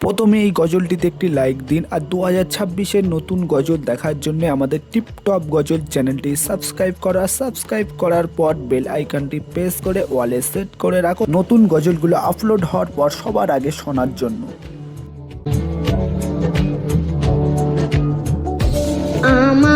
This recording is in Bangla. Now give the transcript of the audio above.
প্রথমে এই গজলটিতে একটি লাইক দিন আর 2026-এর নতুন গজল দেখার জন্য আমাদের টিপটপ গজল চ্যানেলটি সাবস্ক্রাইব করার পর বেল আইকনটি প্রেস করে ওয়ালে সেট করে রাখো নতুন গজলগুলো আপলোড হওয়ার পর সবার আগে শোনার জন্য। আমার